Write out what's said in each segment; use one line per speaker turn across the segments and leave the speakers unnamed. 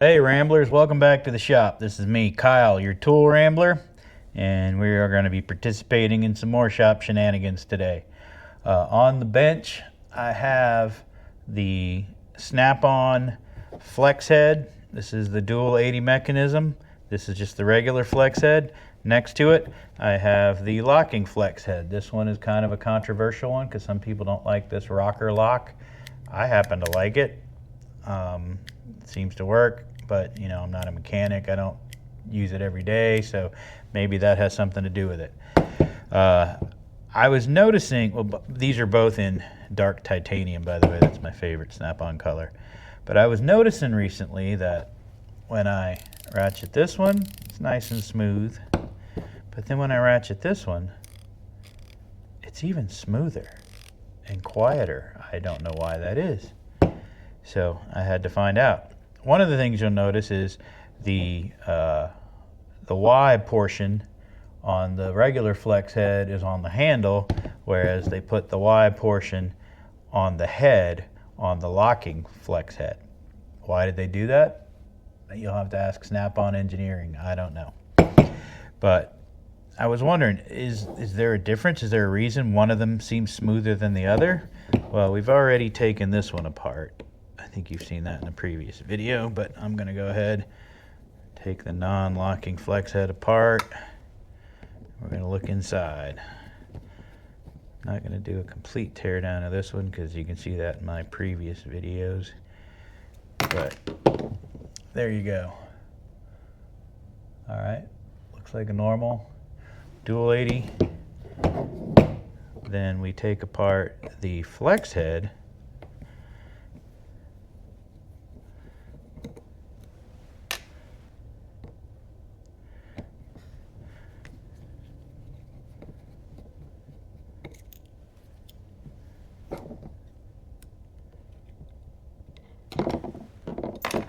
Hey Ramblers, welcome back to the shop. This is me, Kyle, your tool rambler, and we are going to be participating in some more shop shenanigans today. On the bench, I have the Snap-on flex head. This is the dual 80 mechanism. This is just the regular flex head. Next to it, I have the locking flex head. This one is kind of a controversial one because some people don't like this rocker lock. I happen to like it. It seems to work, but you know, I'm not a mechanic. I don't use it every day, so maybe that has something to do with it. I was noticing, well, these are both in dark titanium, by the way. That's my favorite Snap-on color. But I was noticing recently that when I ratchet this one, it's nice and smooth. But then when I ratchet this one, it's even smoother and quieter. I don't know why that is. So I had to find out. One of the things you'll notice is the Y portion on the regular flex head is on the handle, whereas they put the Y portion on the head on the locking flex head. Why did they do that? You'll have to ask Snap-on Engineering. I don't know. But I was wondering, is there a difference? Is there a reason one of them seems smoother than the other? Well, we've already taken this one apart. I think you've seen that in the previous video, but I'm going to go ahead, take the non-locking flex head apart. We're going to look inside. I'm not going to do a complete teardown of this one because you can see that in my previous videos. But there you go. All right, looks like a normal dual 80. Then we take apart the flex head.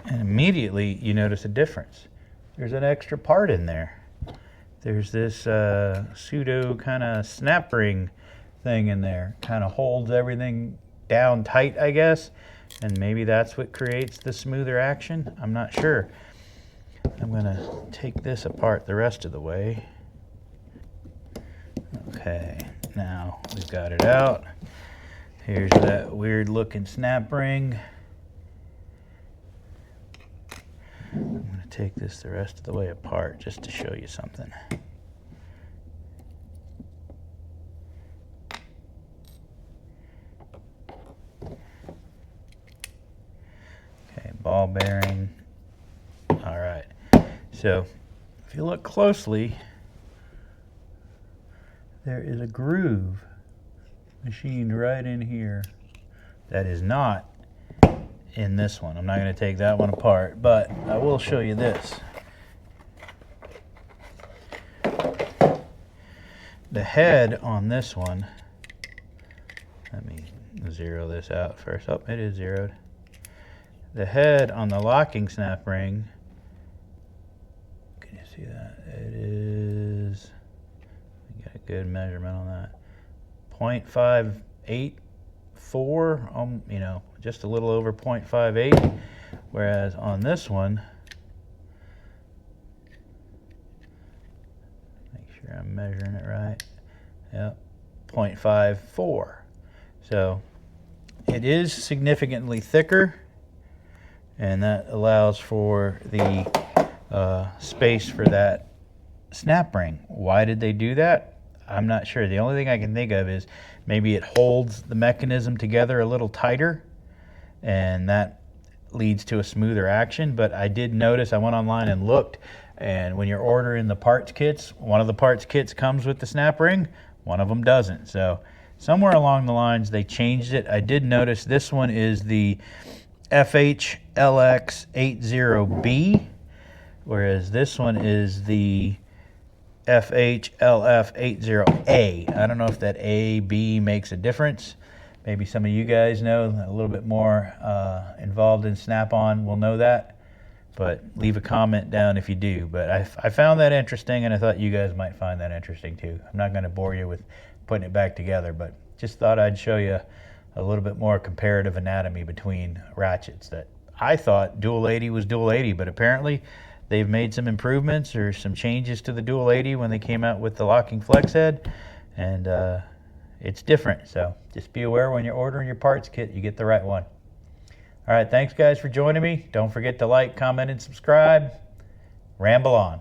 And immediately you notice a difference. There's an extra part in there. There's this pseudo kind of snap ring thing in there. Kind of holds everything down tight, I guess. And maybe that's what creates the smoother action. I'm not sure. I'm going to take this apart the rest of the way. Okay, now we've got it out. Here's that weird looking snap ring. I'm going to take this the rest of the way apart just to show you something. Okay, ball bearing. All right, so if you look closely, there is a groove machined right in here that is not in this one. I'm not going to take that one apart, but I will show you this. The head on this one, let me zero this out first. Oh, it is zeroed. The head on the locking snap ring, can you see that? It is, we got a good measurement on that, 0.584, you know, just a little over 0.58, whereas on this one, make sure I'm measuring it right, yep, 0.54. So it is significantly thicker, and that allows for the space for that snap ring. Why did they do that? I'm not sure. The only thing I can think of is maybe it holds the mechanism together a little tighter, and that leads to a smoother action. But I did notice, I went online and looked, and when you're ordering the parts kits, one of the parts kits comes with the snap ring, one of them doesn't. So somewhere along the lines they changed it. I did notice this one is the FHLX80B, whereas this one is the FHLF80A. I don't know if that A, B makes a difference. Maybe some of you guys know, a little bit more involved in Snap-on will know that, but leave a comment down if you do. But I found that interesting, and I thought you guys might find that interesting too. I'm not going to bore you with putting it back together, but just thought I'd show you a little bit more comparative anatomy between ratchets that I thought Dual 80 was Dual 80, but apparently they've made some improvements or some changes to the Dual 80 when they came out with the locking flex head, and it's different. So just be aware when you're ordering your parts kit, you get the right one. All right, thanks guys for joining me. Don't forget to like, comment, and subscribe. Ramble on.